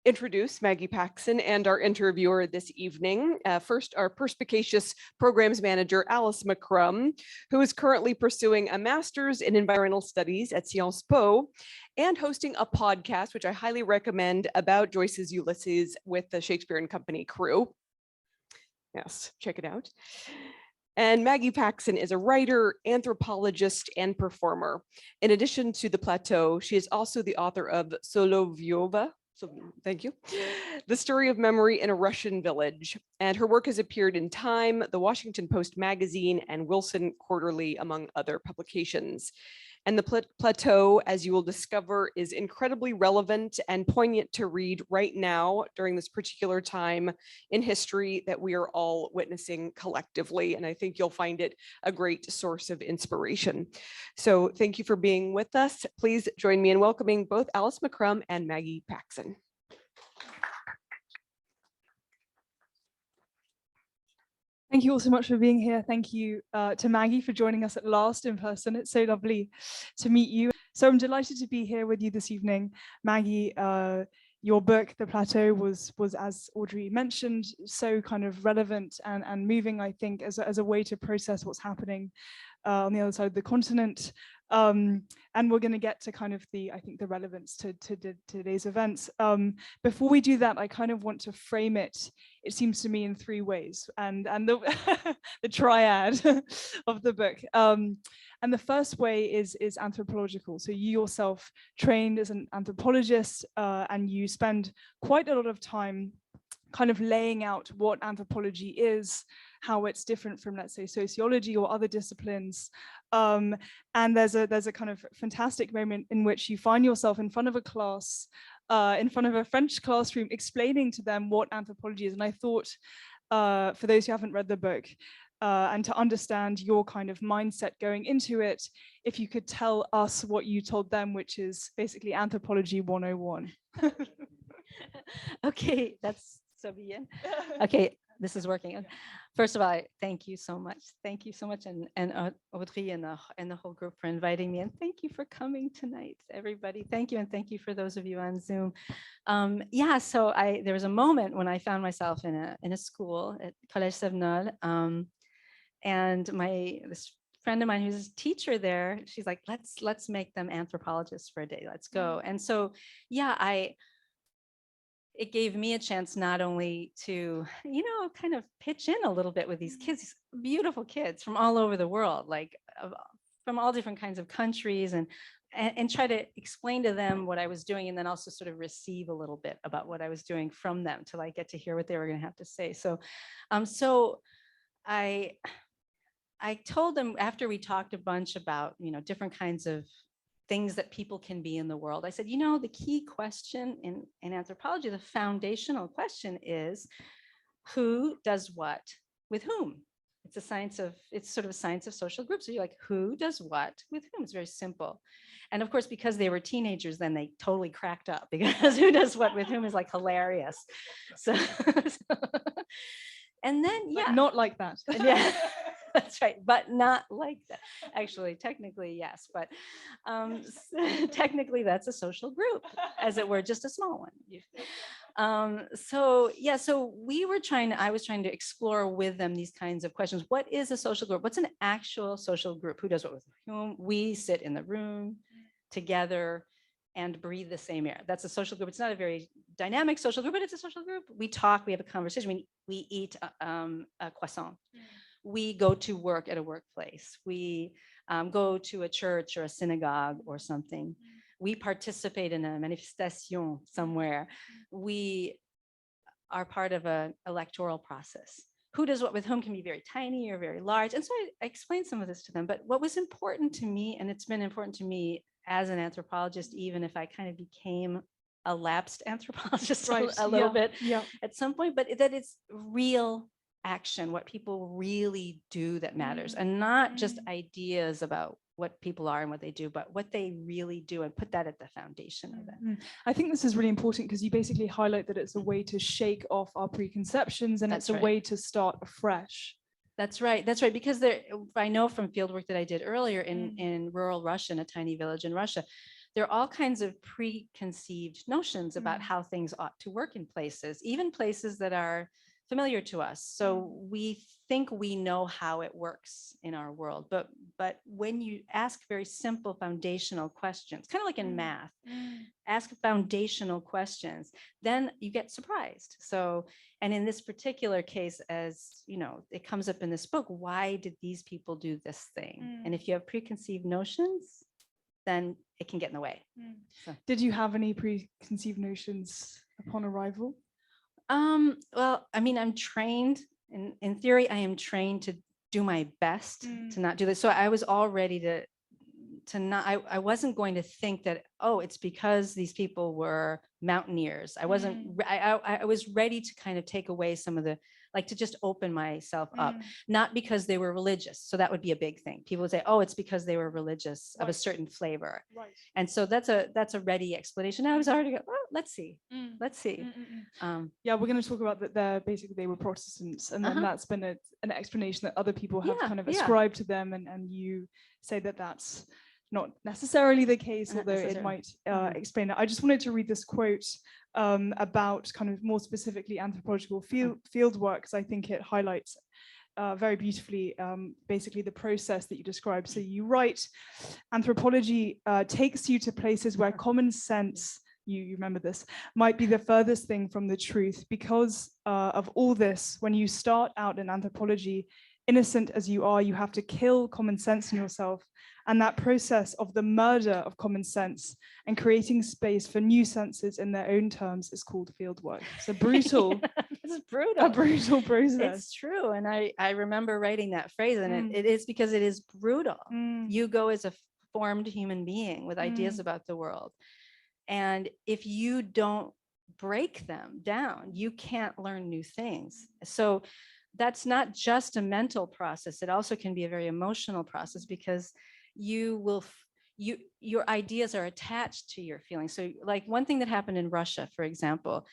introduce Maggie Paxson and our interviewer this evening. First, our perspicacious programs manager, Alice McCrum, who is currently pursuing a master's in environmental studies at Sciences Po and hosting a podcast, which I highly recommend, about Joyce's Ulysses with the Shakespeare and Company crew. Yes, check it out. And Maggie Paxson is a writer, anthropologist, and performer. In addition to The Plateau, she is also the author of Solovyova. So thank you. The Story of Memory in a Russian Village. And her work has appeared in Time, The Washington Post Magazine, and Wilson Quarterly, among other publications. And The Plateau, as you will discover, is incredibly relevant and poignant to read right now during this particular time in history that we are all witnessing collectively. And I think you'll find it a great source of inspiration. So thank you for being with us. Please join me in welcoming both Alice McCrum and Maggie Paxson. Thank you all so much for being here. Thank you to Maggie for joining us at last in person. It's so lovely to meet you. So I'm delighted to be here with you this evening. Maggie, your book, The Plateau, was as Audrey mentioned, so kind of relevant and moving, I think, as a way to process what's happening on the other side of the continent. And we're going to get to kind of the relevance to today's events. Before we do that, I kind of want to frame it seems to me, in three ways, and the, the triad of the book. And the first way is anthropological. So you yourself trained as an anthropologist, and you spend quite a lot of time kind of laying out what anthropology is, how it's different from, let's say, sociology or other disciplines. And there's a kind of fantastic moment in which you find yourself in front of a class, in front of a French classroom, explaining to them what anthropology is. And I thought, for those who haven't read the book, and to understand your kind of mindset going into it, if you could tell us what you told them, which is basically Anthropology 101. Okay, that's so bien. Okay, this is working. First of all, thank you so much. Thank you so much, and Audrey and the whole group for inviting me, and thank you for coming tonight, everybody. Thank you, and thank you for those of you on Zoom. Yeah, so there was a moment when I found myself in a school at Collège Sevenol, and this friend of mine who's a teacher there, she's like, let's make them anthropologists for a day. Let's go. And so, yeah, it gave me a chance not only to, kind of pitch in a little bit with these kids, these beautiful kids from all over the world, like from all different kinds of countries, and try to explain to them what I was doing, and then also sort of receive a little bit about what I was doing from them to like get to hear what they were going to have to say. So, I told them, after we talked a bunch about, different kinds of things that people can be in the world, I said, the key question in anthropology, the foundational question is, who does what with whom? It's sort of a science of social groups. So you're like, who does what with whom? It's very simple. And of course, because they were teenagers, then they totally cracked up, because who does what with whom is like hilarious. So and then, yeah. But not like that. Yeah. That's right, but not like that. Actually, technically, yes, but technically that's a social group, as it were, just a small one. So yeah, so I was trying to explore with them these kinds of questions. What is a social group? What's an actual social group? Who does what with whom? We sit in the room together and breathe the same air. That's a social group. It's not a very dynamic social group, but it's a social group. We talk, we have a conversation, we eat a croissant. We go to work at a workplace. We go to a church or a synagogue or something. We participate in a manifestation somewhere. We are part of an electoral process. Who does what with whom can be very tiny or very large. And so I explained some of this to them. But what was important to me, and it's been important to me as an anthropologist, even if I kind of became a lapsed anthropologist a little bit at some point, but that it's real action, what people really do that matters, and not just ideas about what people are and what they do, but what they really do, and put that at the foundation of it. I think this is really important, because you basically highlight that it's a way to shake off our preconceptions, and it's a way to start afresh. That's right, because I know from fieldwork that I did earlier in rural Russia, in a tiny village in Russia, there are all kinds of preconceived notions about how things ought to work in places, even places that are familiar to us. So we think we know how it works in our world, but when you ask very simple foundational questions, kind of like in math, ask foundational questions, then you get surprised. So, and in this particular case, as you know, it comes up in this book, why did these people do this thing? And if you have preconceived notions, then it can get in the way. So. Did you have any preconceived notions upon arrival? Well, I mean, I'm trained in theory, I am trained to do my best to not do this. So I was all ready to not, I wasn't going to think that, oh, it's because these people were mountaineers. I wasn't, I was ready to kind of take away some of the, like to just open myself up, not because they were religious. So that would be a big thing. People would say, oh, it's because they were religious of a certain flavor. And so that's a ready explanation. I was already, oh, let's see. Yeah, we're going to talk about that. Basically they were Protestants, and then that's been an explanation that other people have kind of ascribed to them, and you say that that's not necessarily the case, although it might explain it. I just wanted to read this quote about kind of more specifically anthropological field work, because I think it highlights very beautifully basically the process that you described. So you write, anthropology takes you to places where common sense, you remember this, might be the furthest thing from the truth. Because of all this, when you start out in anthropology, innocent as you are, you have to kill common sense in yourself. And that process of the murder of common sense and creating space for new senses in their own terms is called fieldwork. It's a brutal, it's brutal. A brutal process. It's true. And I remember writing that phrase, and it is because it is brutal. You go as a formed human being with ideas about the world. And if you don't break them down, you can't learn new things. So that's not just a mental process. It also can be a very emotional process, because your ideas are attached to your feelings. So like one thing that happened in Russia, for example,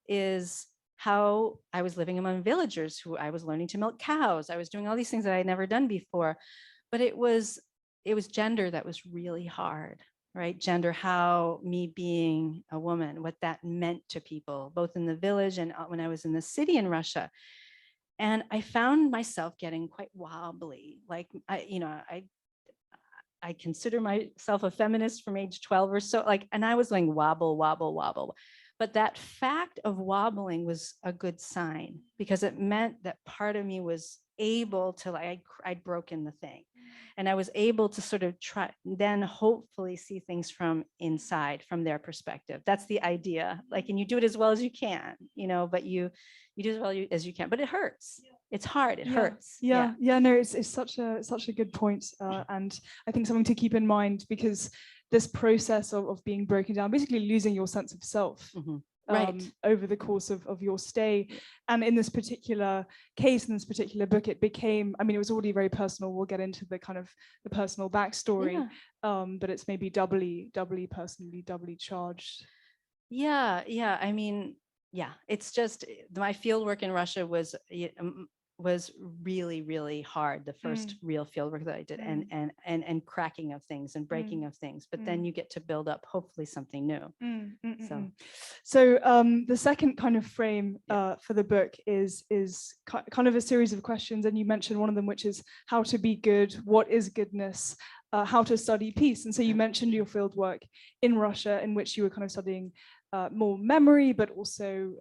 is how I was living among villagers who I was learning to milk cows. I was doing all these things that I had never done before, but it was gender that was really hard, right? Gender, how me being a woman, what that meant to people, both in the village and when I was in the city in Russia. And I found myself getting quite wobbly. Like I consider myself a feminist from age 12 or so, and I was going wobble, wobble, wobble. But that fact of wobbling was a good sign, because it meant that part of me was able to, I'd broken the thing. And I was able to sort of try, then hopefully see things from inside, from their perspective. That's the idea. And you do it as well as you can, but you do as well as you can, but it hurts. It's hard. It hurts. No, it's such a good point. And I think something to keep in mind, because this process of being broken down, basically losing your sense of self over the course of your stay. And in this particular case, in this particular book, it became, it was already very personal. We'll get into the kind of the personal backstory, but it's maybe doubly personally, doubly charged. Yeah. It's just my field work in Russia was really, really hard. The first real field work that I did, and cracking of things and breaking of things. But then you get to build up hopefully something new. So the second kind of frame for the book is kind of a series of questions, and you mentioned one of them, which is how to be good, what is goodness, how to study peace. And so you mentioned your field work in Russia, in which you were kind of studying more memory, but also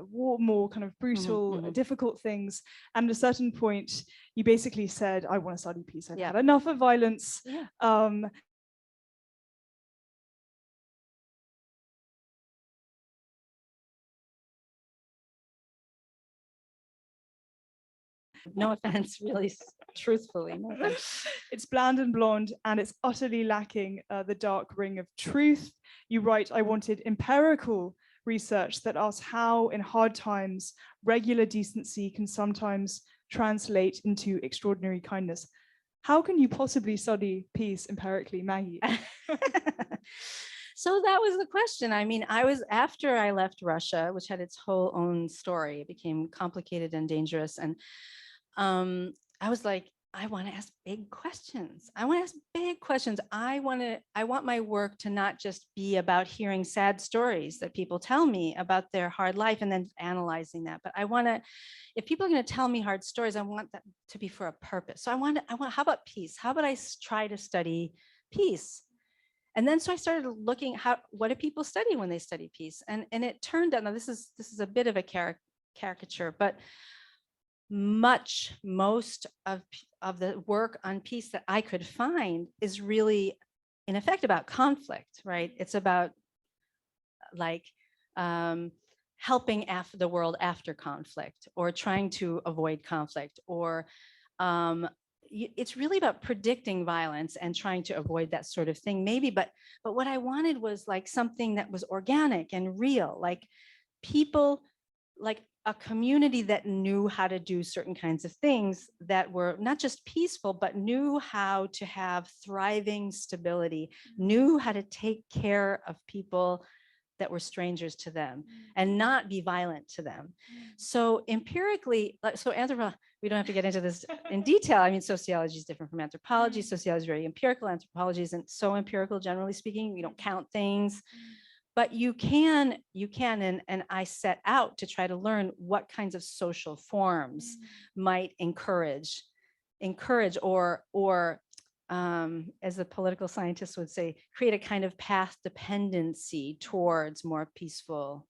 war, more kind of brutal, difficult things. And at a certain point, you basically said, I want to study peace. I've had enough of violence. No offense, really, truthfully. No offense. It's bland and blonde, and it's utterly lacking the dark ring of truth. You write, I wanted empirical research that asks how, in hard times, regular decency can sometimes translate into extraordinary kindness. How can you possibly study peace empirically, Maggie? So that was the question. After I left Russia, which had its whole own story, it became complicated and dangerous. And I was like, I want to ask big questions. I want to ask big questions. I want my work to not just be about hearing sad stories that people tell me about their hard life and then analyzing that. But I want to, if people are going to tell me hard stories, I want that to be for a purpose. So how about peace? How about I try to study peace? And then so I started looking what do people study when they study peace? And it turned out, now this is a bit of a caricature, but most of the work on peace that I could find is really, in effect, about conflict, right? It's about like helping the world after conflict, or trying to avoid conflict, or it's really about predicting violence and trying to avoid that sort of thing, maybe. But what I wanted was like something that was organic and real, like people, like a community that knew how to do certain kinds of things that were not just peaceful, but knew how to have thriving stability, knew how to take care of people that were strangers to them and not be violent to them. So empirically, we don't have to get into this in detail. I mean, sociology is different from anthropology. Sociology is very empirical. Anthropology isn't so empirical, generally speaking. We don't count things. But you can, and I set out to try to learn what kinds of social forms might encourage, or as the political scientists would say, create a kind of path dependency towards more peaceful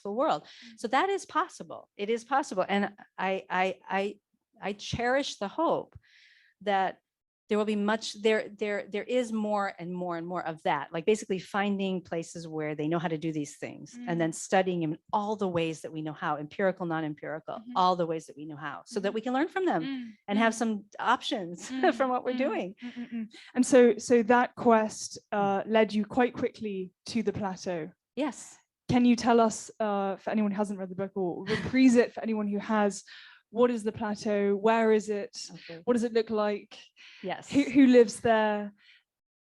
world. So that is possible. It is possible, and I cherish the hope that there will be there is more and more of that, like basically finding places where they know how to do these things and then studying in all the ways that we know how, empirical, non-empirical, all the ways that we know how, so that we can learn from them and have some options from what we're doing. And so that quest led you quite quickly to the plateau. Yes. Can you tell us, for anyone who hasn't read the book, or reprise it for anyone who has, what is the plateau? Where is it? Okay. What does it look like? Yes. Who lives there?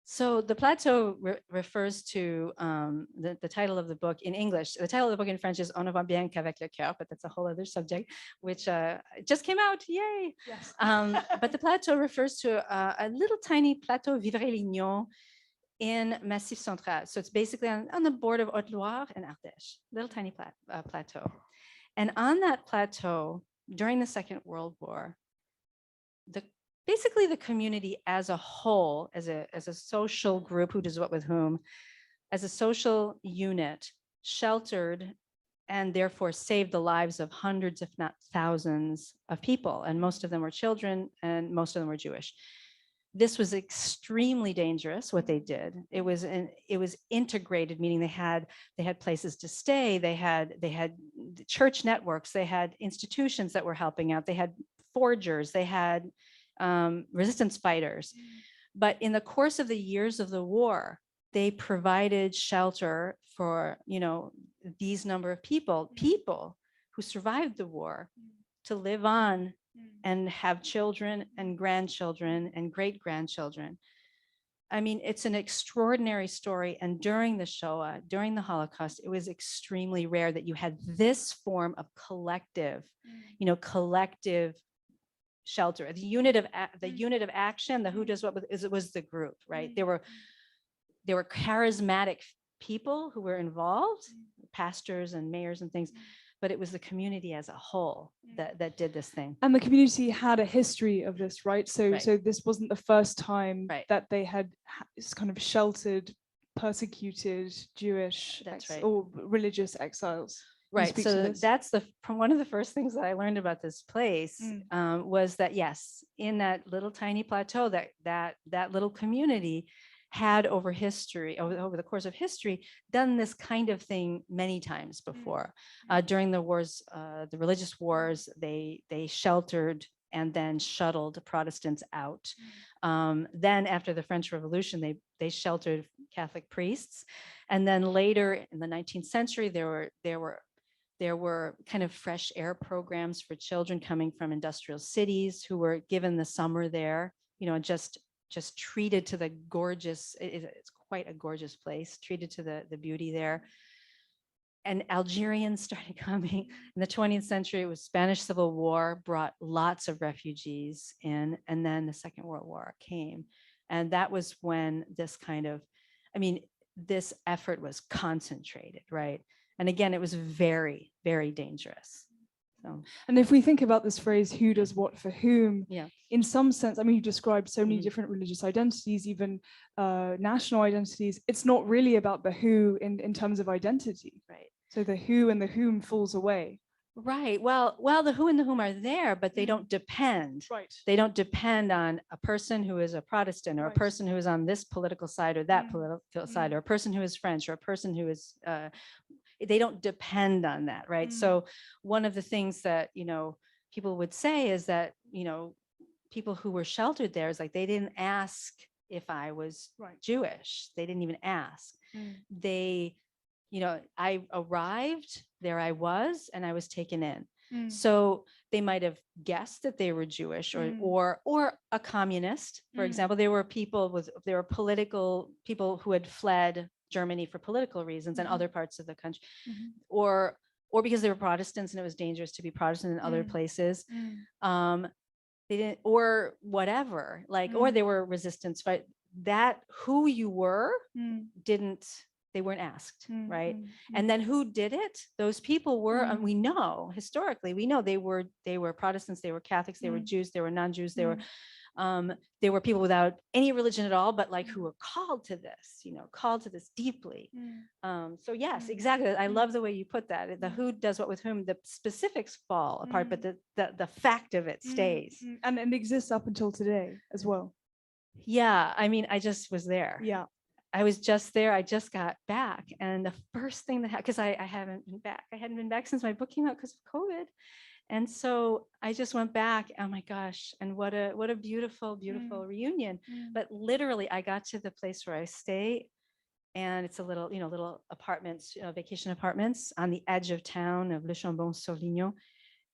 So the plateau refers to the title of the book in English. The title of the book in French is On ne va bien qu'avec le cœur, but that's a whole other subject, which just came out. Yay! Yes. But the plateau refers to a little tiny Plateau Vivarais-Lignon in Massif Central. So it's basically on the border of Haute-Loire and Ardèche, little tiny plateau. And on that plateau, during the Second World War, basically the community as a whole, as a social group, who does what with whom, as a social unit, sheltered and therefore saved the lives of hundreds, if not thousands, of people. And most of them were children, and most of them were Jewish. This was extremely dangerous, what they did. It was integrated, meaning they had places to stay, they had church networks, they had institutions that were helping out, they had forgers, they had resistance fighters. But in the course of the years of the war, they provided shelter for, these number of people who survived the war to live on and have children and grandchildren and great-grandchildren. I mean, it's an extraordinary story. And during the Shoah, during the Holocaust, it was extremely rare that you had this form of collective, collective shelter. The unit of action, the who does what, it was the group, right? There were charismatic people who were involved, pastors and mayors and things, but it was the community as a whole that did this thing. And the community had a history of this, right? So this wasn't the first time that they had kind of sheltered, persecuted Jewish or religious exiles. Right. So that's one of the first things that I learned about this place was that, yes, in that little tiny plateau, that little community had over the course of history, done this kind of thing many times before. During the wars, the religious wars, they sheltered and then shuttled Protestants out. Then after the French Revolution, they sheltered Catholic priests. And then later in the 19th century, there were kind of fresh air programs for children coming from industrial cities who were given the summer there, just treated to the gorgeous, it's quite a gorgeous place, treated to the beauty there. and Algerians started coming. In the 20th century, it was Spanish Civil War, brought lots of refugees in, and then the Second World War came. And that was when this kind of, I mean, this effort was concentrated, right? And again, it was very, very dangerous. So, And if we think about this phrase, who does what for whom, yeah, in some sense, I mean, you described so many Mhm. different religious identities, even national identities. It's not really about the who in terms of identity. right. So the who and the whom falls away. Right. Well, the who and the whom are there, but they don't depend. Right. They don't depend on a person who is a Protestant or Right. a person who is on this political side or that Mm. political side, or a person who is French or a person who is, they don't depend on that. Right. Mm. So one of the things that, people would say is that, people who were sheltered there is like, they didn't ask if I was Right. Jewish. They didn't even ask. Mm. They, I arrived, there I was, and I was taken in. Mm. So they might have guessed that they were Jewish Mm. or a communist. For Mm. example, there were political people who had fled Germany for political reasons and Mhm. other parts of the country, Mhm. or because they were Protestants and it was dangerous to be Protestant in other Mm. places. Mm. They didn't, or whatever, or they were resistance, but that who you were Mm. they weren't asked, Mm. right? Mm. And then who did it? Those people were, and Mm. we know historically, they were Protestants, they were Catholics, they were Mm. Jews, they were non-Jews, Mm. they were people without any religion at all, but like who were called to this deeply. Mm. So yes, Mm. exactly. I Mm. love the way you put that. The Mm. who does what with whom, the specifics fall apart, but Mm. the fact of it stays. Mm. And it exists up until today as well. Yeah, I mean, I just was there. Yeah. I was just there. I just got back. And the first thing that happened, because I hadn't been back. I hadn't been back since my book came out because of COVID. And so I just went back. Oh my gosh. And what a beautiful, beautiful reunion. Mm. But literally I got to the place where I stay, and it's a little apartments, vacation apartments on the edge of town of Le Chambon-sur-Lignon.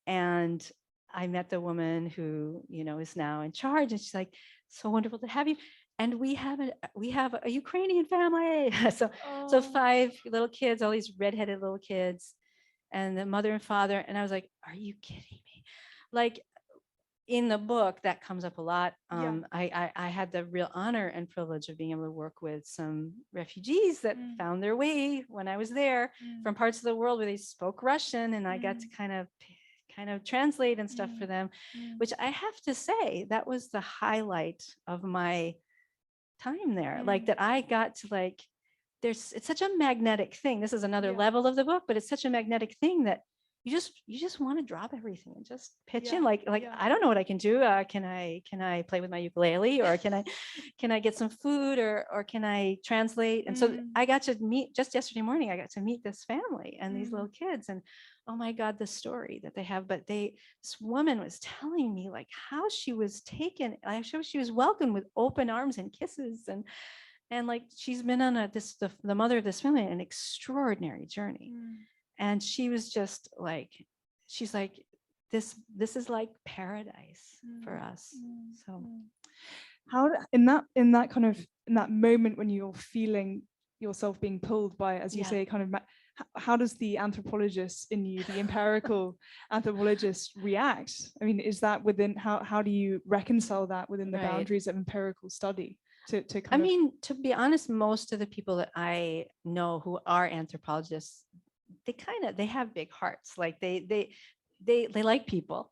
And I met the woman who, is now in charge, and she's like, so wonderful to have you. And we have a Ukrainian family. So Oh. 5 little kids, all these redheaded little kids, and the mother and father. And I was like, are you kidding me? Like, in the book that comes up a lot. Yeah. I had the real honor and privilege of being able to work with some refugees that found their way when I was there from parts of the world where they spoke Russian, and I got to kind of translate and stuff for them, which I have to say, that was the highlight of my time there. Like, that I got to it's such a magnetic thing. This is another level of the book, but it's such a magnetic thing that you just want to drop everything and just pitch in. I don't know what I can do. Can I play with my ukulele, or can I get some food, or can I translate? And so I got to meet, just yesterday morning, I got to meet this family and these little kids, and oh my God, the story that they have. But this woman was telling me how she was taken, how she was welcomed with open arms and kisses, and she's been on the mother of this family, an extraordinary journey. And she was just she's like, this is like paradise for us. So how in that moment when you're feeling yourself being pulled by, as you say, kind of how does the anthropologist in you, the empirical anthropologist, react? I mean, is that within, how do you reconcile that within the boundaries of empirical study? To be honest, most of the people that I know who are anthropologists, they have big hearts. They like people,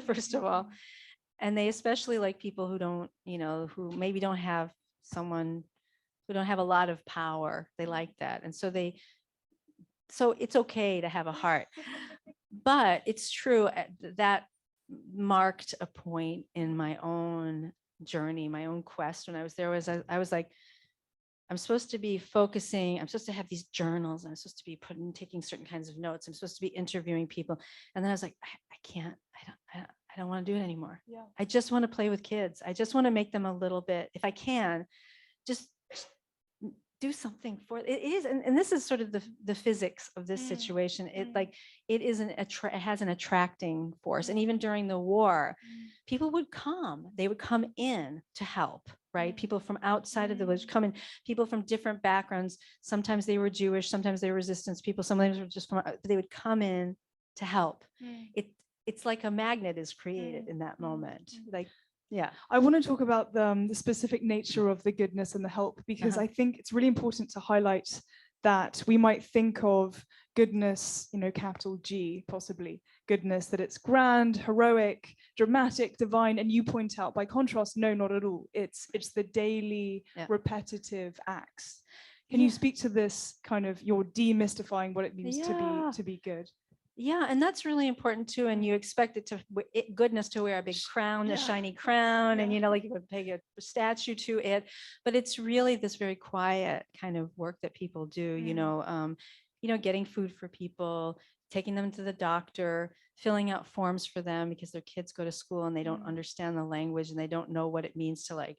first of all, and they especially like people who don't, who maybe don't have someone, who don't have a lot of power. They like that, and so it's okay to have a heart. But it's true that marked a point in my own journey, my own quest. When I was there, I was like, I'm supposed to be focusing, I'm supposed to have these journals, and I'm supposed to be taking certain kinds of notes. I'm supposed to be interviewing people. And then I was like, I can't, I don't want to do it anymore. Yeah. I just want to play with kids. I just want to make them a little bit, if I can, just do something for it. It is, and this is sort of the physics of this situation. It has an attracting force. And even during the war, people would come, they would come in to help. right? People from outside of the village come in, people from different backgrounds. Sometimes they were Jewish, sometimes they were resistance people, sometimes were just from, they would come in to help. It's like a magnet is created in that moment. Like, yeah. I want to talk about the specific nature of the goodness and the help, because I think it's really important to highlight that we might think of goodness, capital G, possibly goodness, that it's grand, heroic, dramatic, divine, and you point out, by contrast, no, not at all. It's the daily, repetitive acts. Can you speak to this kind of, you're demystifying what it means to be good? Yeah, and that's really important too. And you expect it to goodness to wear a big crown, a shiny crown, and like you would peg a statue to it. But it's really this very quiet kind of work that people do. Getting food for people, taking them to the doctor, filling out forms for them because their kids go to school and they don't understand the language and they don't know what it means to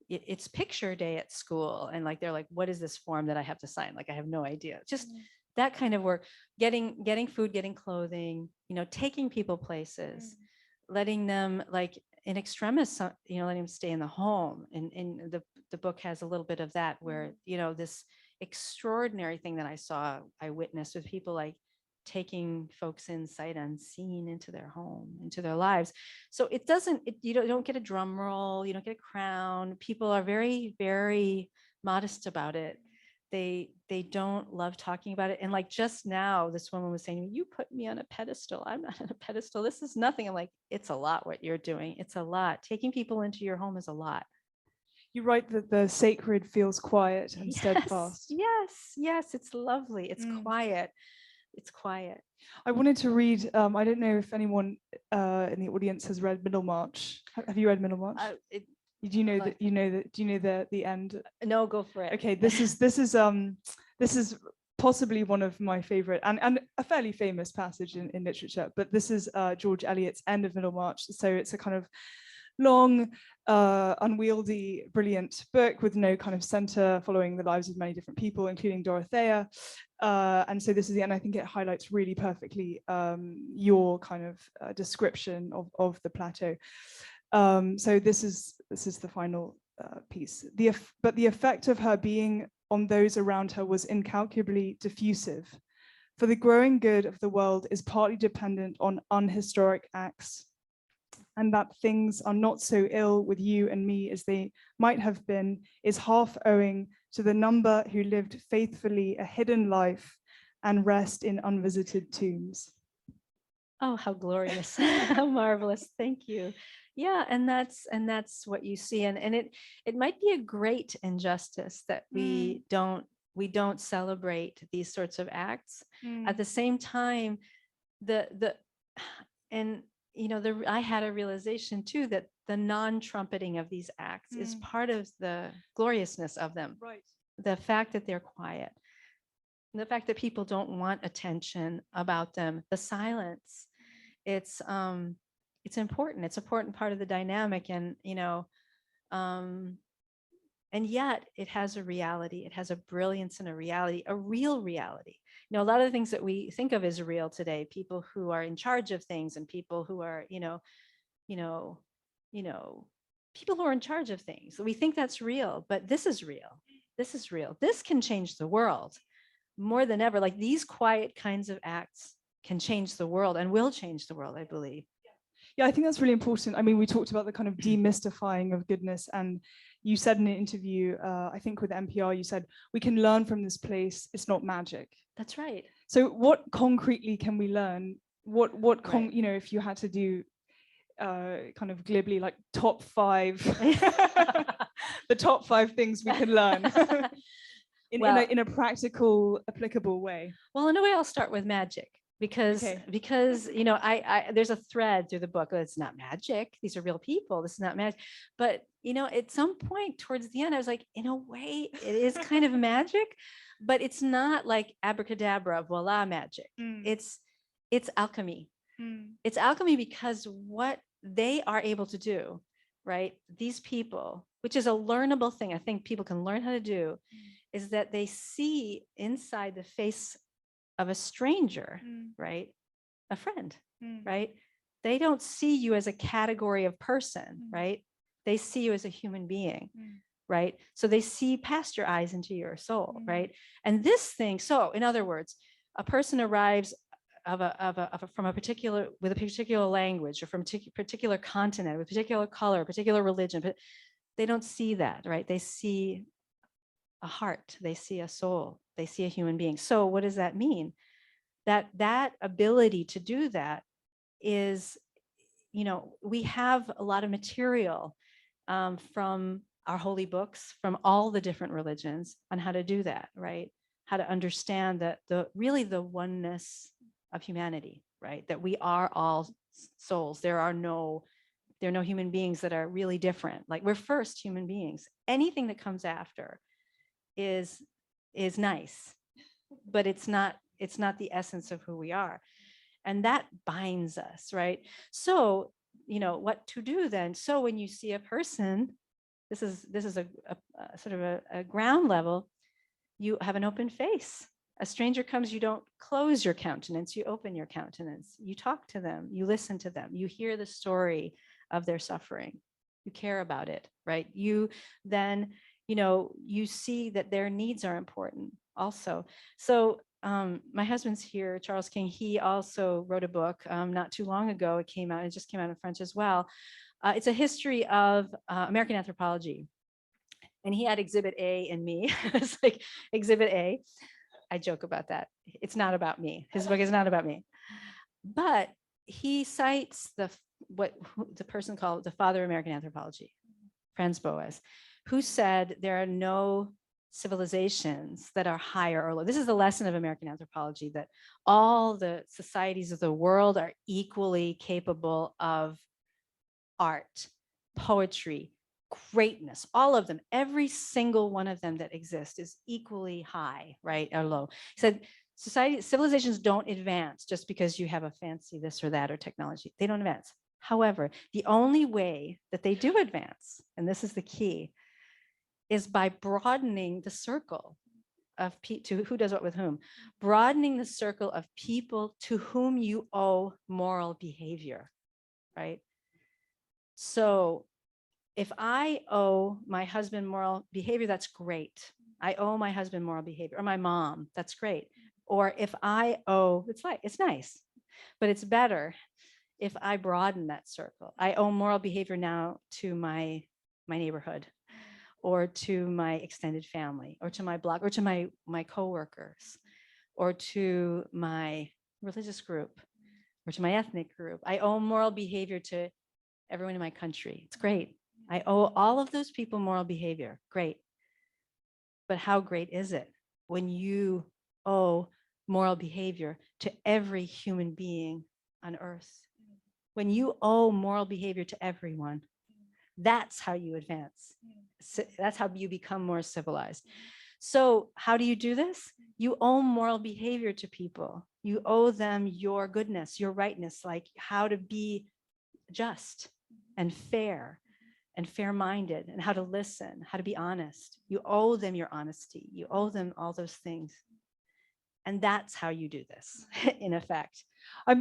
it's picture day at school, and they're like, what is this form that I have to sign? I have no idea. Just that kind of work, getting food, getting clothing, taking people places, letting them in extremis, letting them stay in the home. And the book has a little bit of that where, this extraordinary thing that I witnessed with people taking folks in sight unseen into their home, into their lives. So you don't get a drum roll, you don't get a crown. People are very, very modest about it. They don't love talking about it. And just now, this woman was saying, you put me on a pedestal. I'm not on a pedestal. This is nothing. I'm like, it's a lot what you're doing. It's a lot. Taking people into your home is a lot. You write that the sacred feels quiet and steadfast. Yes, it's lovely. It's quiet. It's quiet. I wanted to read, I don't know if anyone in the audience has read Middlemarch. Have you read Middlemarch? Do you know the end? No, go for it. Okay, this is possibly one of my favorite and a fairly famous passage in literature, but this is George Eliot's End of Middlemarch. So it's a kind of long, unwieldy, brilliant book with no kind of center, following the lives of many different people, including Dorothea. And so this is the end. I think it highlights really perfectly your kind of description of the plateau. So this is the final piece. But the effect of her being on those around her was incalculably diffusive. For the growing good of the world is partly dependent on unhistoric acts, and that things are not so ill with you and me as they might have been is half owing to the number who lived faithfully a hidden life and rest in unvisited tombs. Oh, how glorious. How marvelous. Thank you. Yeah, and that's what you see. And it might be a great injustice that we don't celebrate these sorts of acts. At the same time, I had a realization too that the non-trumpeting of these acts is part of the gloriousness of them. Right. The fact that they're quiet, the fact that people don't want attention about them, the silence, it's important. It's an important part of the dynamic, and yet it has a reality. It has a brilliance and a reality, a real reality. A lot of the things that we think of as real today, people who are in charge of things and people who are, people who are in charge of things. We think that's real, but this is real. This is real. This can change the world more than ever. These quiet kinds of acts can change the world and will change the world, I believe. Yeah, I think that's really important. I mean, we talked about the kind of demystifying of goodness, and you said in an interview, I think with NPR, you said, we can learn from this place. It's not magic. That's right. So what concretely can we learn? If you had to do kind of glibly, top 5, the top 5 things we can learn in a practical, applicable way. Well, in a way, I'll start with magic. Because I there's a thread through the book. It's not magic. These are real people. This is not magic. But at some point towards the end, I was like, in a way, it is kind of magic, but it's not like abracadabra, voila, magic. It's alchemy. It's alchemy because what they are able to do, right? These people, which is a learnable thing, I think people can learn how to do, is that they see inside the face of a stranger, right? A friend, right? They don't see you as a category of person, right? They see you as a human being, right? So they see past your eyes into your soul, right? And this thing, so in other words, a person arrives from a particular, with a particular language, or from a particular continent, with a particular color, particular religion, but they don't see that, right? They see a heart, they see a soul, they see a human being. So what does that mean? That ability to do that is, we have a lot of material from our holy books, from all the different religions, on how to do that, right? How to understand that really the oneness of humanity, right? That we are all souls. There are no human beings that are really different. Like, we're first human beings. Anything that comes after is nice, but it's not the essence of who we are. And that binds us, right? So, what to do then? So when you see a person, this is a sort of a ground level, you have an open face. A stranger comes, you don't close your countenance, you open your countenance. You talk to them, you listen to them, you hear the story of their suffering, you care about it, right? You then, you see that their needs are important also. So my husband's here, Charles King. He also wrote a book not too long ago. It just came out in French as well. It's a history of American anthropology. And he had Exhibit A and me. It's like Exhibit A. I joke about that. It's not about me. His book is not about me. But he cites what the person called the father of American anthropology, Franz Boas, who said there are no civilizations that are higher or lower. This is the lesson of American anthropology, that all the societies of the world are equally capable of art, poetry, greatness, all of them, every single one of them that exist is equally high, right, or low. He said civilizations don't advance just because you have a fancy this or that or technology. They don't advance. However, the only way that they do advance, and this is the key, is by broadening the circle of to who does what with whom, broadening the circle of people to whom you owe moral behavior, right? So if I owe my husband moral behavior, that's great. I owe my husband moral behavior, or my mom, that's great. Or if I owe, it's nice, but it's better if I broaden that circle. I owe moral behavior now to my neighborhood, or to my extended family, or to my block, or to my coworkers, or to my religious group, or to my ethnic group. I owe moral behavior to everyone in my country. It's great. I owe all of those people moral behavior. Great. But how great is it when you owe moral behavior to every human being on earth? When you owe moral behavior to everyone, that's how you advance. That's how you become more civilized. So how do you do this? You owe moral behavior to people. You owe them your goodness, your rightness, like how to be just and fair-minded, and how to listen, how to be honest. You owe them your honesty. You owe them all those things. And that's how you do this, in effect. I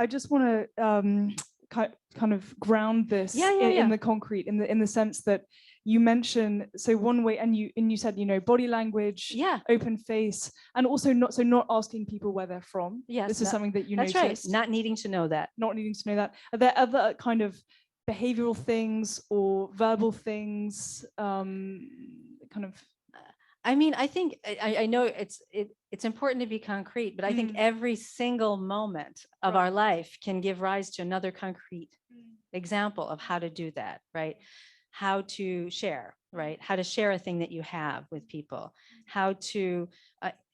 just want to kind of ground this in the concrete, in the sense that you mentioned, so one way, and you said, body language, open face, and also not asking people where they're from. Yes, this is something that you noticed. That's right. Not needing to know that. Are there other kind of behavioral things or verbal things, kind of? I mean, I think I know it's important to be concrete, but I think every single moment of our life can give rise to another concrete example of how to do that, right? How to share, right? How to share a thing that you have with people. How to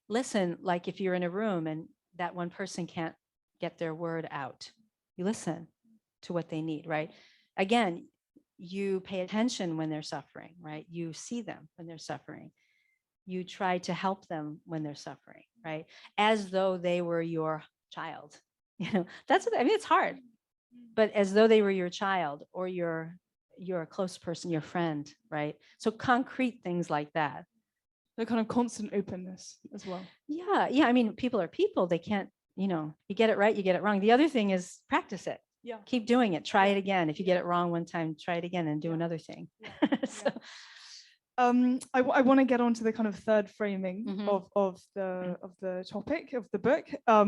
listen, like if you're in a room and that one person can't get their word out, you listen to what they need, right? Again, you pay attention when they're suffering, right? You see them when they're suffering. You try to help them when they're suffering, right? As though they were your child. That's what I mean. It's hard, but as though they were your child, or your close person, your friend, right? So concrete things like that. The kind of constant openness as well. Yeah. I mean, people are people. They can't, you get it right, you get it wrong. The other thing is practice it. Yeah. Keep doing it. Try it again. If you get it wrong one time, try it again and do another thing. So, I want to get on to the kind of third framing Mhm. of the topic of the book,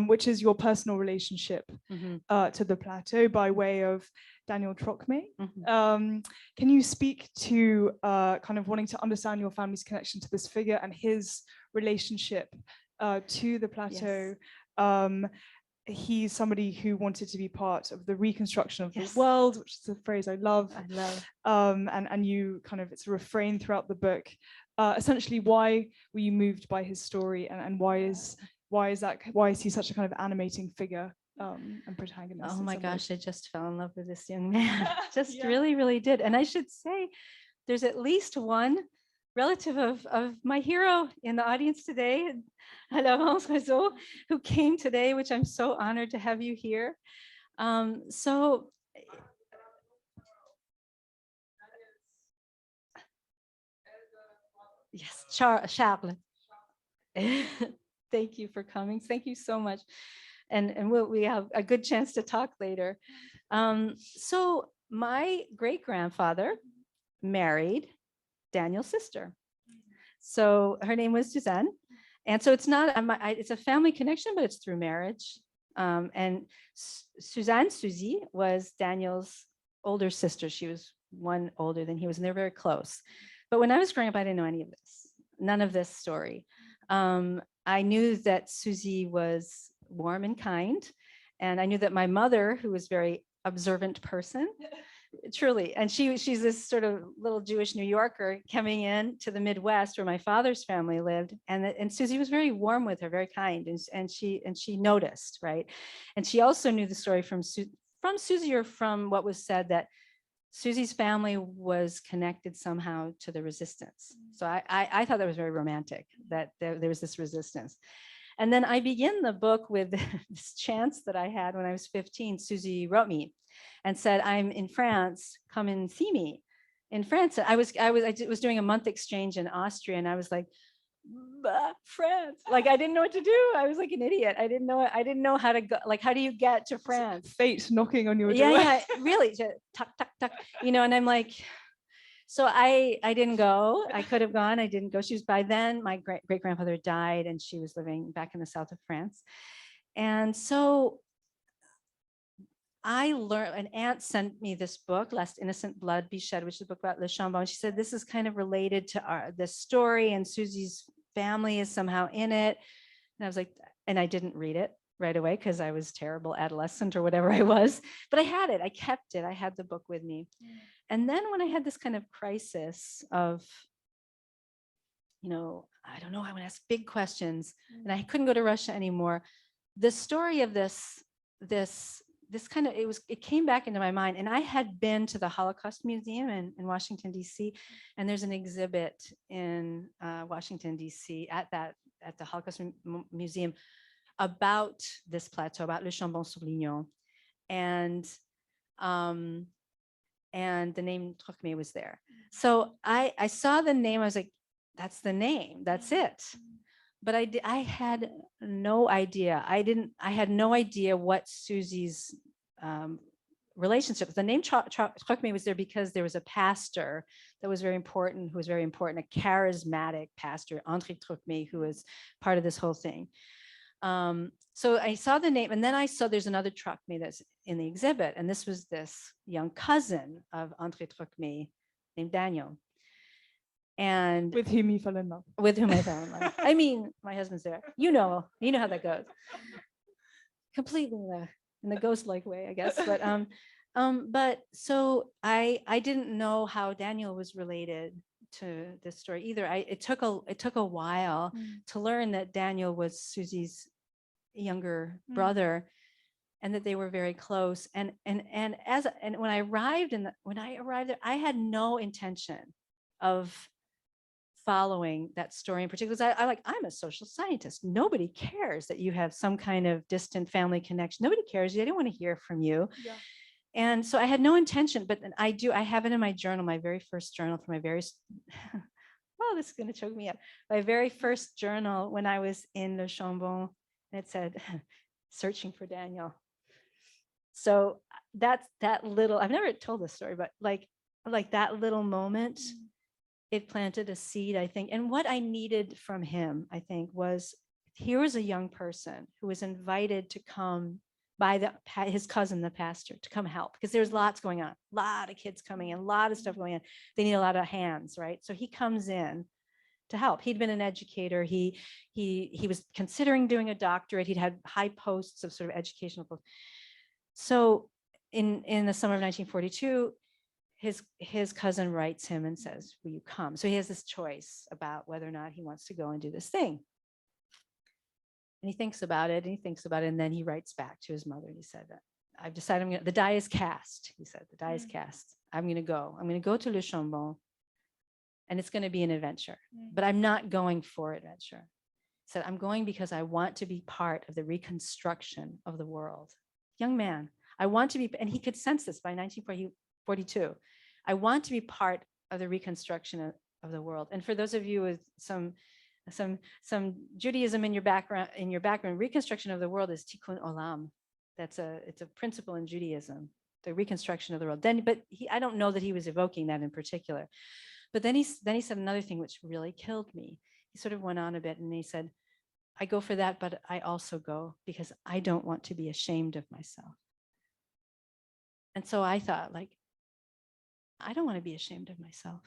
which is your personal relationship mhm, to the plateau by way of Daniel Trocmé. mhm. Can you speak to kind of wanting to understand your family's connection to this figure and his relationship to the plateau? He's somebody who wanted to be part of the reconstruction of Yes. the world, which is a phrase I love. I love. And you kind of, it's a refrain throughout the book. Essentially, why were you moved by his story, and why is he such a kind of animating figure and protagonist? Oh in my some ways? gosh, I just fell in love with this young man. Just Yeah. really, really did. And I should say, there's at least one relative of my hero in the audience today, Laurence Réseau, who came today, which I'm so honored to have you here. So yes, Charles. Thank you for coming. Thank you so much. And we have a good chance to talk later. So my great grandfather married Daniel's sister. So her name was Suzanne. And so it's not, it's a family connection, but it's through marriage. And Suzanne, Suzy, was Daniel's older sister. She was one older than he was, and they're very close. But when I was growing up, I didn't know any of this, none of this story. I knew that Suzy was warm and kind. And I knew that my mother, who was a very observant person, truly, and she's this sort of little Jewish New Yorker coming in to the Midwest where my father's family lived, and Suzy was very warm with her, very kind, and she noticed, right? And she also knew the story from Suzy, or from what was said, that Suzy's family was connected somehow to the resistance. So I thought that was very romantic, that there was this resistance. And then I begin the book with this chance that I had when I was 15. Suzy wrote me and said, "I'm in France, come and see me." In France, I was doing a month exchange in Austria, and I was like, France, like I didn't know what to do. I was like an idiot. I didn't know how to go. Like, how do you get to France? Fate knocking on your door. Yeah, really, just tuck, tuck, tuck, and I'm like, so I didn't go. I could have gone. I didn't go. She was, by then, my great grandfather died, and she was living back in the south of France. And so I learned, an aunt sent me this book, Lest Innocent Blood Be Shed, which is a book about Le Chambon. She said, this is kind of related to this story, and Suzy's family is somehow in it. And I was like, and I didn't read it right away because I was terrible adolescent or whatever I was, but I had it, I kept it, I had the book with me. And then when I had this kind of crisis of, I don't know, I want to ask big questions, and I couldn't go to Russia anymore, the story of this kind of, it came back into my mind. And I had been to the Holocaust Museum in Washington, D.C., and there's an exhibit in Washington, D.C. at the Holocaust Museum about this plateau, about Le Chambon-sur-Lignon. And the name Trocmé was there. So I saw the name, I was like, that's the name, that's it. But I had no idea. I had no idea what Suzy's relationship. The name Trocmé was there because there was a pastor that was very important, a charismatic pastor, André Trocmé, who was part of this whole thing. So I saw the name, and then I saw there's another Trocmé that's in the exhibit, and this was this young cousin of André Trocmé named Daniel. And with whom you fell in love. With whom I fell in love. I mean, my husband's there. You know how that goes. Completely in the ghost-like way, I guess. But so I didn't know how Daniel was related to this story either. It took a while to learn that Daniel was Suzy's younger brother, and that they were very close. And when I arrived there, I had no intention of following that story in particular. I'm a social scientist. Nobody cares that you have some kind of distant family connection. Nobody cares. They don't want to hear from you. Yeah. And so I had no intention, but then I have it in my journal, my very first journal for my very, well, this is going to choke me up. My very first journal when I was in Le Chambon, and it said, searching for Daniel. So that's that little, I've never told this story, but like that little moment, it planted a seed, I think. And what I needed from him, I think, was here was a young person who was invited to come by his cousin, the pastor, to come help, because there's lots going on, a lot of kids coming in, a lot of stuff going on. They need a lot of hands, right? So he comes in to help. He'd been an educator. He was considering doing a doctorate. He'd had high posts of sort of educational posts. So in the summer of 1942, his cousin writes him and says, will you come? So he has this choice about whether or not he wants to go and do this thing. And he thinks about it, and he thinks about it, and then he writes back to his mother, and he said, I've decided the die is cast. He said, the die is cast. I'm going to go. I'm going to go to Le Chambon, and it's going to be an adventure, but I'm not going for adventure. He said, I'm going because I want to be part of the reconstruction of the world. Young man, I want to be, and he could sense this by 1942. I want to be part of the reconstruction of the world. And for those of you with some Judaism in your background, reconstruction of the world is tikkun olam. It's a principle in Judaism, the reconstruction of the world. But I don't know that he was evoking that in particular. But then he said another thing which really killed me. He sort of went on a bit, and he said, I go for that, but I also go because I don't want to be ashamed of myself. And so I thought, like, I don't want to be ashamed of myself.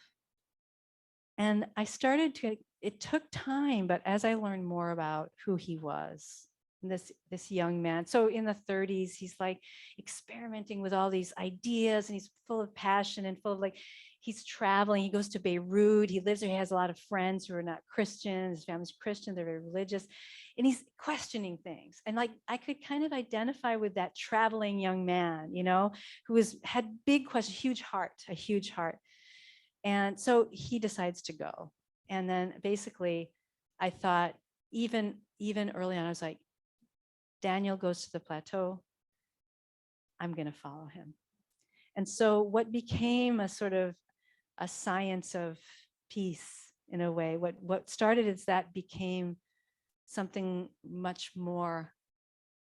And I started to, it took time, but as I learned more about who he was, this young man, so in the 30s, he's like experimenting with all these ideas, and he's full of passion and full of like, he's traveling, he goes to Beirut, he lives there, he has a lot of friends who are not Christians, his family's Christian, they're very religious, and he's questioning things. And like, I could kind of identify with that traveling young man, you know, who had big questions, a huge heart. And so he decides to go. And then basically I thought, even early on, I was like, Daniel goes to the plateau, I'm going to follow him. And so what became a sort of a science of peace in a way, what started as that became something much more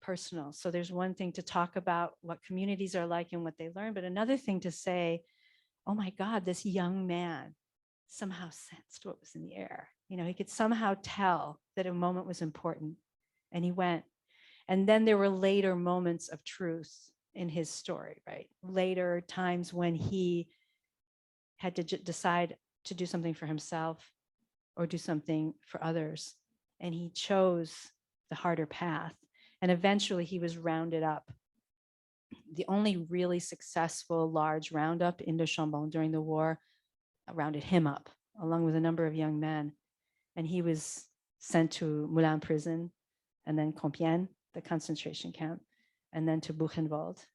personal. So there's one thing to talk about what communities are like and what they learn, but another thing to say, oh my God, this young man somehow sensed what was in the air. You know, he could somehow tell that a moment was important, and he went. And then there were later moments of truth in his story, right? Later times when he had to decide to do something for himself or do something for others. And he chose the harder path. And eventually he was rounded up. The only really successful large roundup in Le Chambon during the war rounded him up, along with a number of young men. And he was sent to Moulins prison, and then Compiègne, the concentration camp, and then to Buchenwald,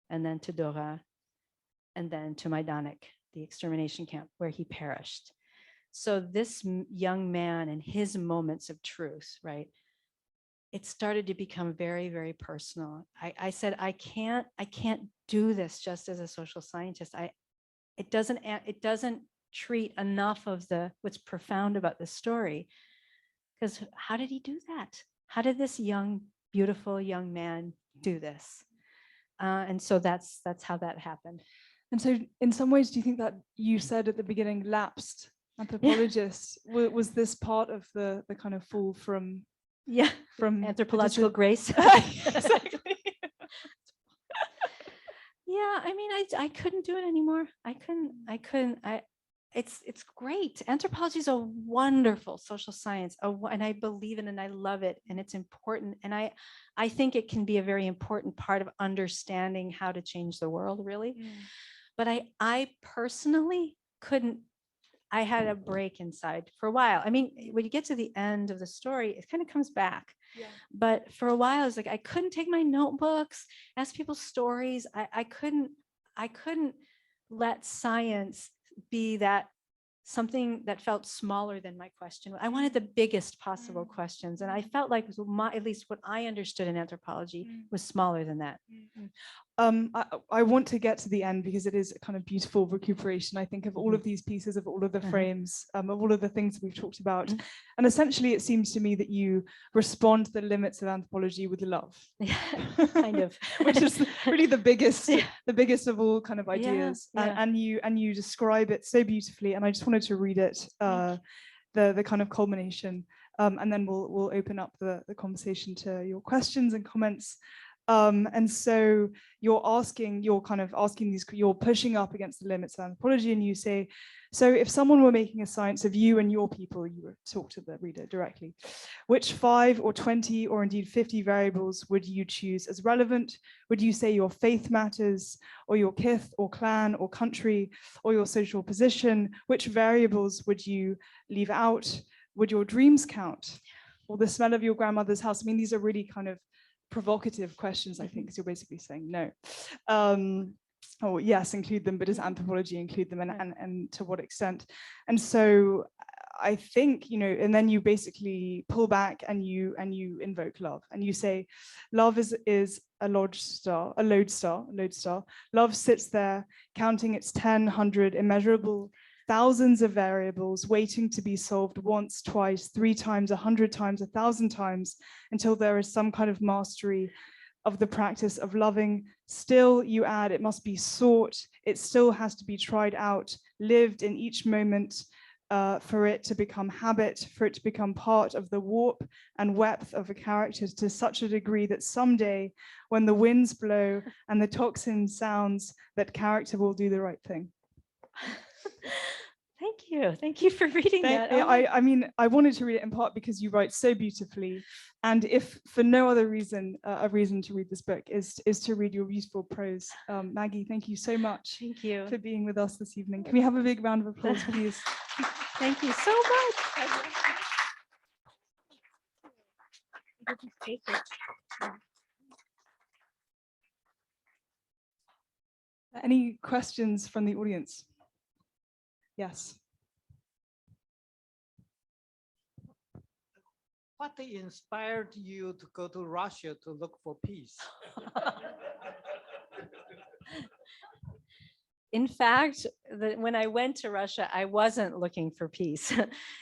and then to Dora, and then to Majdanek, the extermination camp, where he perished. So this young man and his moments of truth, right? It started to become very, very personal. I said, I can't do this just as a social scientist. It doesn't treat enough of what's profound about the story. Because how did he do that? How did this young, beautiful young man do this? And so that's how that happened. And so in some ways, do you think that you said at the beginning, lapsed anthropologist, was this part of the kind of fall from anthropological grace? Exactly. Yeah, I mean, I couldn't do it anymore. It's great. Anthropology is a wonderful social science, and I believe in it, and I love it, and it's important. And I think it can be a very important part of understanding how to change the world, really. But I personally couldn't. I had a break inside for a while. I mean, when you get to the end of the story, it kind of comes back. Yeah. But for a while, I was like, I couldn't take my notebooks, ask people stories. I couldn't let science be that something that felt smaller than my question. I wanted the biggest possible questions. And I felt like at least what I understood in anthropology was smaller than that. I want to get to the end because it is a kind of beautiful recuperation, I think, of all of these pieces, of all of the frames, of all of the things that we've talked about. And essentially, it seems to me that you respond to the limits of anthropology with love. Yeah, kind of. Which is really the biggest, Yeah. the biggest of all kind of ideas. Yeah. And you describe it so beautifully. And I just wanted to read it, the kind of culmination. And then we'll open up the conversation to your questions and comments. And so you're pushing up against the limits of anthropology, and you say, so if someone were making a science of you and your people, you would talk to the reader directly, which 5 or 20 or indeed 50 variables would you choose as relevant? Would you say your faith matters, or your kith or clan or country, or your social position? Which variables would you leave out? Would your dreams count? Or the smell of your grandmother's house? I mean, these are really kind of provocative questions, I think, because you're basically saying no. Oh yes, include them, but does anthropology include them, and to what extent? And so I think, and then you basically pull back and you invoke love, and you say, love is a lodestar, a lodestar. Love sits there counting its 10, 100, immeasurable thousands of variables waiting to be solved once, twice, 3 times, 100 times, 1,000 times, until there is some kind of mastery of the practice of loving. Still, you add, it must be sought, it still has to be tried out, lived in each moment, for it to become habit, for it to become part of the warp and wealth of a character to such a degree that someday, when the winds blow and the tocsin sounds, that character will do the right thing. Thank you for reading that. I mean, I wanted to read it in part because you write so beautifully, and if for no other reason, a reason to read this book is to read your beautiful prose. Maggie, thank you so much. Thank you For being with us this evening. Can we have a big round of applause, please? Thank you so much. Any questions from the audience? Yes. What inspired you to go to Russia to look for peace? In fact, when I went to Russia, I wasn't looking for peace.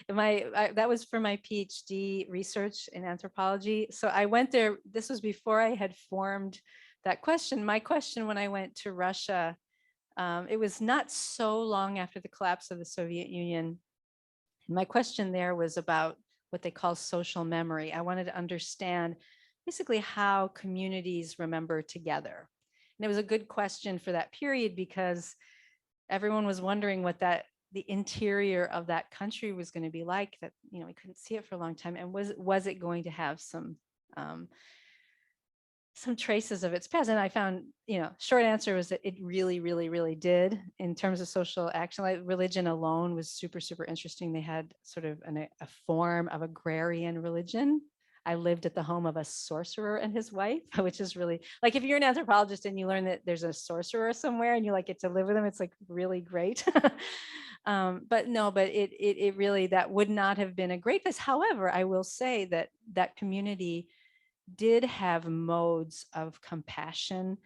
That was for my PhD research in anthropology. So I went there. This was before I had formed that question. My question when I went to Russia, it was not so long after the collapse of the Soviet Union. My question there was about what they call social memory. I wanted to understand basically how communities remember together. And it was a good question for that period because everyone was wondering what the interior of that country was going to be like, that, we couldn't see it for a long time. And was it going to have some traces of its past? And I found, short answer was that it really, really, really did in terms of social action. Like religion alone was super, super interesting. They had sort of a form of agrarian religion. I lived at the home of a sorcerer and his wife, which is really like, if you're an anthropologist and you learn that there's a sorcerer somewhere and you get to live with them, it's like really great. But it really, that would not have been a great place. However, I will say that community did have modes of compassion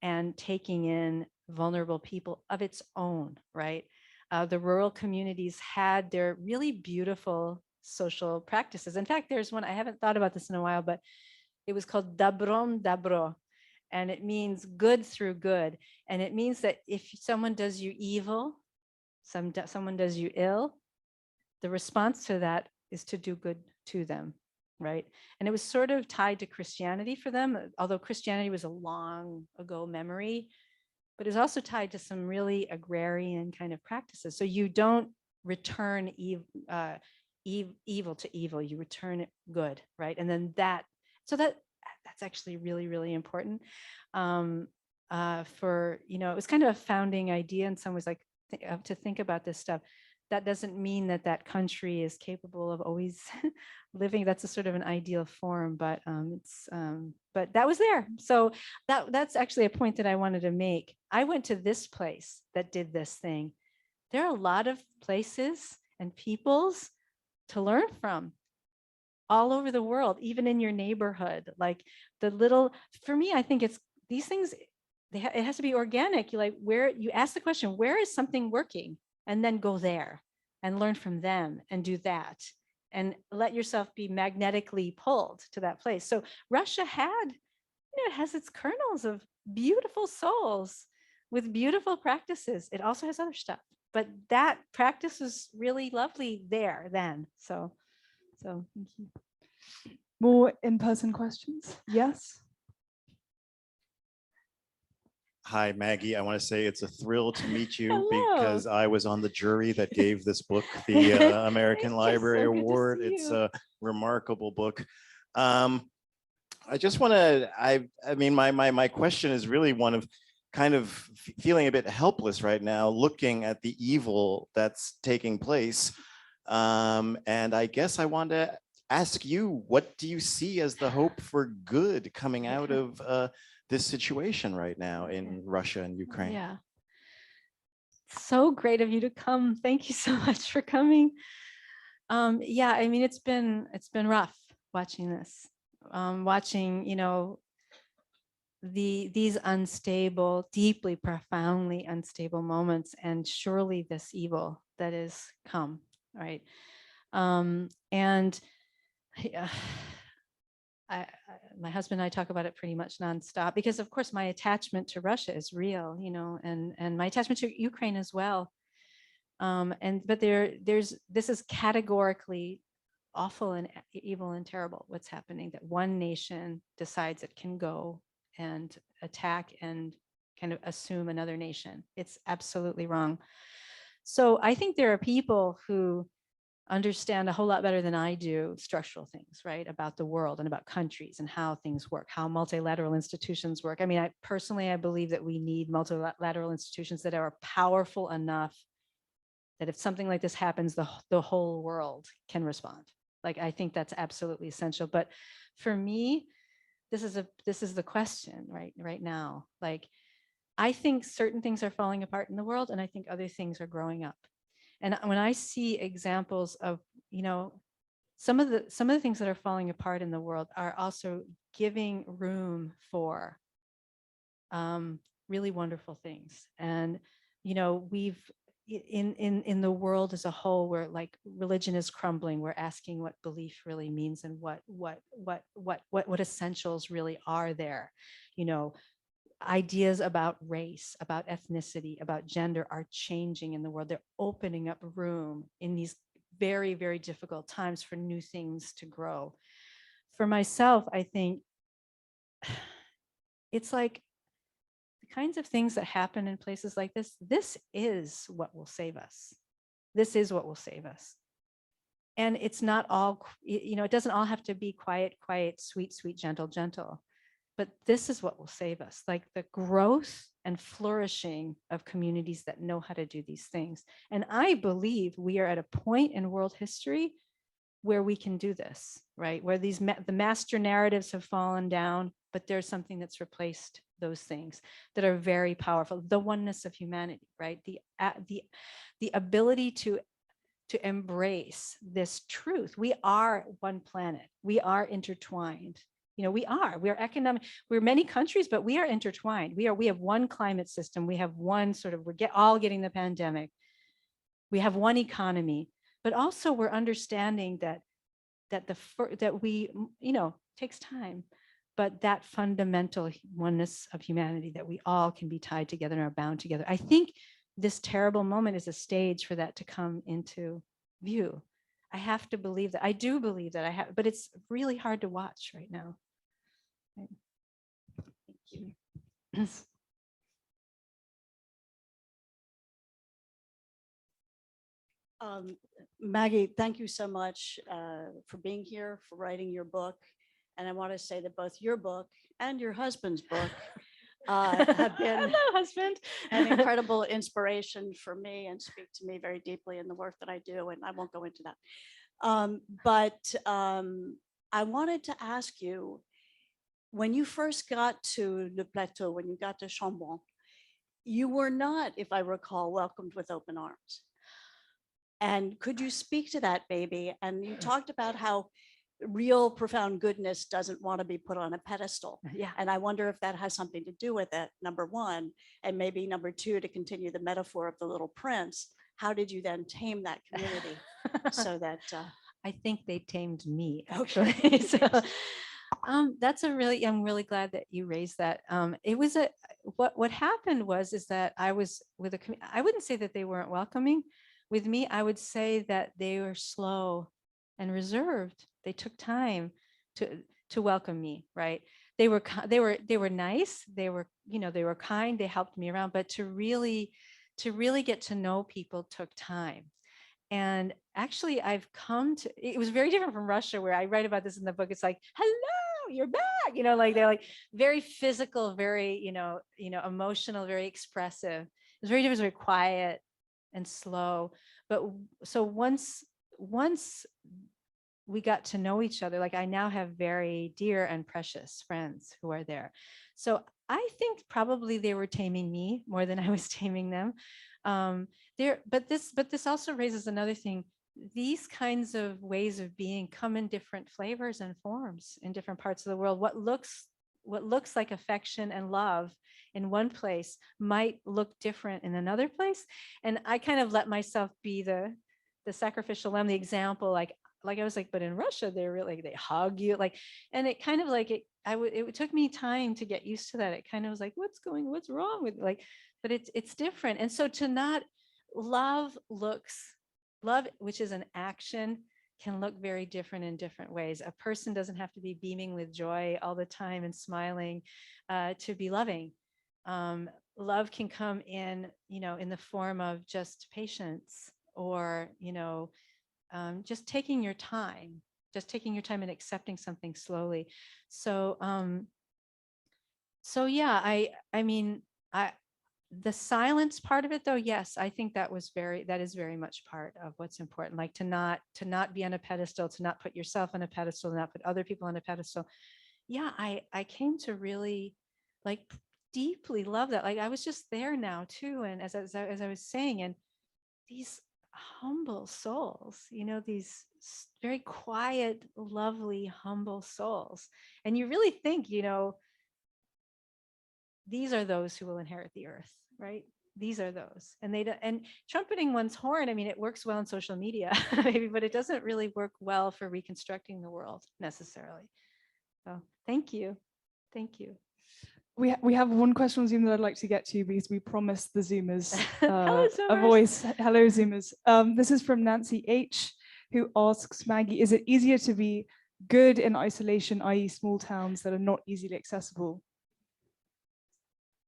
and taking in vulnerable people of its own, right? The rural communities had their really beautiful social practices. In fact, there's one, I haven't thought about this in a while, but it was called Dabron Dobro, and it means good through good. And it means that if someone does you evil, someone does you ill, the response to that is to do good to them, right? And it was sort of tied to Christianity for them, although Christianity was a long ago memory, but it was also tied to some really agrarian kind of practices. So you don't return evil to evil, you return it good, right? And then that's actually really, really important for, it was kind of a founding idea in some ways, like to think about this stuff. That doesn't mean that country is capable of always living. That's a sort of an ideal form, but but that was there. So that's actually a point that I wanted to make. I went to this place that did this thing. There are a lot of places and peoples to learn from all over the world, even in your neighborhood. Like for me, I think it's these things, it has to be organic. You like where you ask the question, where is something working? And then go there and learn from them and do that and let yourself be magnetically pulled to that place. So Russia had, it has its kernels of beautiful souls with beautiful practices. It also has other stuff, but that practice was really lovely there then. So thank you. More in-person questions? Yes. Hi, Maggie. I want to say it's a thrill to meet you Hello. because I was on the jury that gave this book the American Thank you, Library so good to Award. see It's you. a remarkable book. I just want to, I mean, my question is really one of kind of feeling a bit helpless right now, looking at the evil that's taking place. And I guess I want to ask you, what do you see as the hope for good coming out of this situation right now in Russia and Ukraine? Yeah. So great of you to come. Thank you so much for coming. Yeah, I mean, it's been rough watching this, watching, you know, these unstable, deeply, profoundly unstable moments, and surely this evil that is come, right? And yeah, my husband and I talk about it pretty much nonstop because, of course, my attachment to Russia is real, you know, and my attachment to Ukraine as well. But this is categorically awful and evil and terrible what's happening, that one nation decides it can go and attack and kind of assume another nation. It's absolutely wrong. So I think there are people who understand a whole lot better than I do structural things, right, about the world and about countries and how things work, how multilateral institutions work. I mean, I believe that we need multilateral institutions that are powerful enough that if something like this happens, the whole world can respond. Like, I think that's absolutely essential. But for me, this is the question right now. Like, I think certain things are falling apart in the world, and I think other things are growing up. And when I see examples of, you know, some of the things that are falling apart in the world are also giving room for really wonderful things. And, you know, we've in the world as a whole, where like religion is crumbling, we're asking what belief really means and what essentials really are there. You know, ideas about race, about ethnicity, about gender are changing in the world. They're opening up room in these very, very difficult times for new things to grow. For myself, I think it's like the kinds of things that happen in places like this, this is what will save us. This is what will save us. And it's not all, you know, it doesn't all have to be quiet, quiet, sweet, sweet, gentle, gentle. But this is what will save us, like the growth and flourishing of communities that know how to do these things. And I believe we are at a point in world history where we can do this, right? Where the master narratives have fallen down, but there's something that's replaced those things that are very powerful. The oneness of humanity, right? The ability to embrace this truth. We are one planet. We are intertwined. You know, we're economic, we're many countries, but we are intertwined. We have one climate system. We have one sort of, all getting the pandemic. We have one economy, but also we're understanding that we, you know, takes time, but that fundamental oneness of humanity, that we all can be tied together and are bound together. I think this terrible moment is a stage for that to come into view. I have to believe that. I do believe that I have, but it's really hard to watch right now. Thank you. Maggie, thank you so much for being here, for writing your book. And I want to say that both your book and your husband's book have been Hello, husband. an incredible inspiration for me and speak to me very deeply in the work that I do. And I won't go into that. But I wanted to ask you, when you first got to Le Plateau, when you got to Chambon, you were not, if I recall, welcomed with open arms. And could you speak to that, baby? And you talked about how real profound goodness doesn't want to be put on a pedestal. Yeah. And I wonder if that has something to do with it, number one, and maybe number two, to continue the metaphor of the Little Prince. How did you then tame that community so that I think they tamed me, Okay. actually. So, that's I'm really glad that you raised that. It was what happened is that I was with I wouldn't say that they weren't welcoming with me. I would say that they were slow and reserved. They took time to welcome me, right? They were nice. They were kind. They helped me around, but to really get to know people took time. And actually, it was very different from Russia, where I write about this in the book. It's like, hello, you're back. Like they're like very physical, very, emotional, very expressive. It was very different, very quiet and slow. But so once we got to know each other, like I now have very dear and precious friends who are there. So I think probably they were taming me more than I was taming them. But this also raises another thing. These kinds of ways of being come in different flavors and forms in different parts of the world. What looks like affection and love in one place might look different in another place. And I kind of let myself be the sacrificial lamb, the example, like I was like, but in Russia, they're really, they hug you, like, and it kind of like it took me time to get used to that. It kind of was like, what's wrong with, like, but it's different. And so to not love, which is an action, can look very different in different ways. A person doesn't have to be beaming with joy all the time and smiling to be loving. Love can come in, in the form of just patience, or, just taking your time and accepting something slowly. So, yeah, the silence part of it, though, yes, I think that is very much part of what's important, like to not be on a pedestal, to not put yourself on a pedestal, to not put other people on a pedestal. Yeah, I came to really like deeply love that. Like I was just there now too. And as I was saying, and these humble souls, these very quiet, lovely, humble souls. And you really think, these are those who will inherit the earth, right? These are those. And trumpeting one's horn, it works well on social media, maybe, but it doesn't really work well for reconstructing the world necessarily. So thank you. Thank you. We have one question on Zoom that I'd like to get to, because we promised the Zoomers Hello, a Zoomers. voice. Hello, Zoomers. This is from Nancy H, who asks, Maggie, is it easier to be good in isolation, i.e. small towns that are not easily accessible?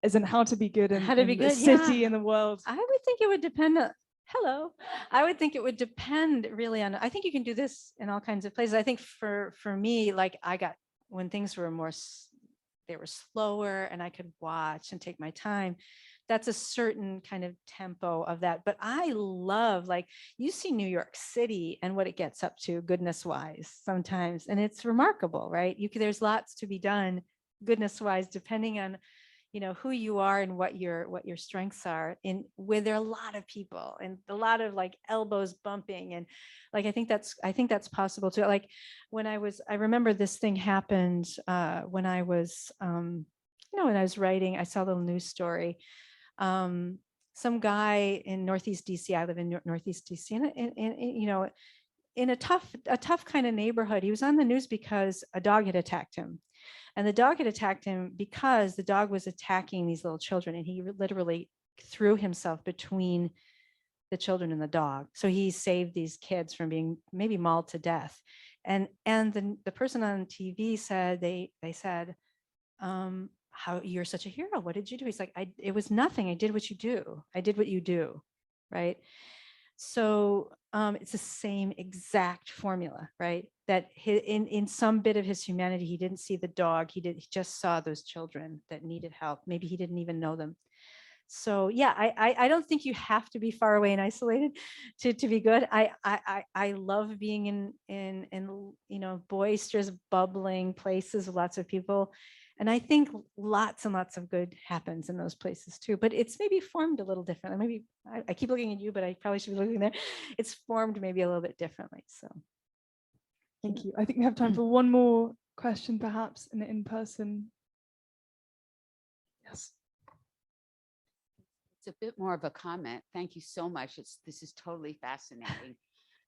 As in how to be good in the city, in the world? I would think it would depend on, I would think it would depend really on, I think you can do this in all kinds of places. I think for me, like when things were they were slower and I could watch and take my time, that's a certain kind of tempo of that. But I love, like, you see New York City and what it gets up to goodness wise sometimes. And it's remarkable, right? There's lots to be done goodness wise, depending on, who you are and what your strengths are, where there are a lot of people and a lot of like elbows bumping. And like, I think that's possible too. Like I remember this thing happened when I was, when I was writing, I saw a little news story. Some guy in Northeast DC, I live in Northeast DC, and in a tough kind of neighborhood. He was on the news because a dog had attacked him. And the dog had attacked him because the dog was attacking these little children, and he literally threw himself between the children and the dog. So he saved these kids from being maybe mauled to death. And the person on TV said, they said, how you're such a hero. What did you do? He's like, it was nothing. I did what you do. I did what you do. Right. So it's the same exact formula, right? That in some bit of his humanity, he didn't see the dog. He just saw those children that needed help. Maybe he didn't even know them. So yeah, I don't think you have to be far away and isolated to be good. I love being in boisterous, bubbling places with lots of people. And I think lots and lots of good happens in those places too, but it's maybe formed a little differently. Maybe I keep looking at you, but I probably should be looking there. It's formed maybe a little bit differently. So Thank you. I think we have time for one more question, perhaps, in person. Yes. It's a bit more of a comment. Thank you so much. This is totally fascinating.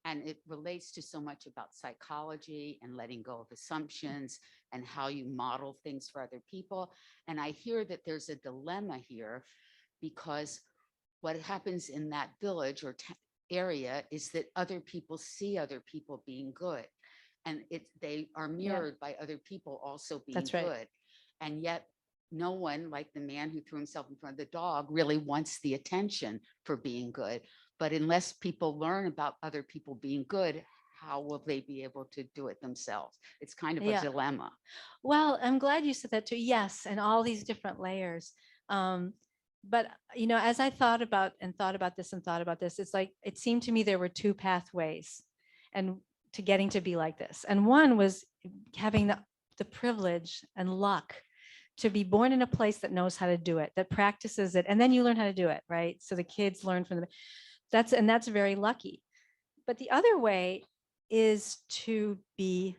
And it relates to so much about psychology and letting go of assumptions and how you model things for other people. And I hear that there's a dilemma here because what happens in that village or area is that other people see other people being good. And they are mirrored by other people also being That's right. good. And yet no one, like the man who threw himself in front of the dog, really wants the attention for being good. But unless people learn about other people being good, how will they be able to do it themselves? It's kind of a Yeah. dilemma. Well, I'm glad you said that too. Yes, and all these different layers. But you know, as I thought about this, it's like it seemed to me there were two pathways, and to getting to be like this. And one was having the privilege and luck to be born in a place that knows how to do it, that practices it, and then you learn how to do it, right? So the kids learn from them. That's very lucky. But the other way is to be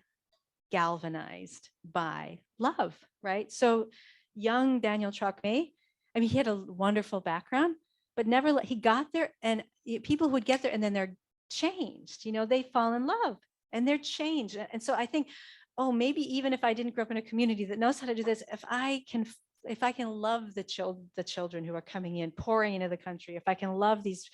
galvanized by love, right? So young Daniel Chokmeh, I mean, he had a wonderful background, but he got there, and people who would get there and then they're changed, you know, they fall in love and they're changed. And so I think, oh, maybe even if I didn't grow up in a community that knows how to do this, if I can love the children who are coming in, pouring into the country, if I can love these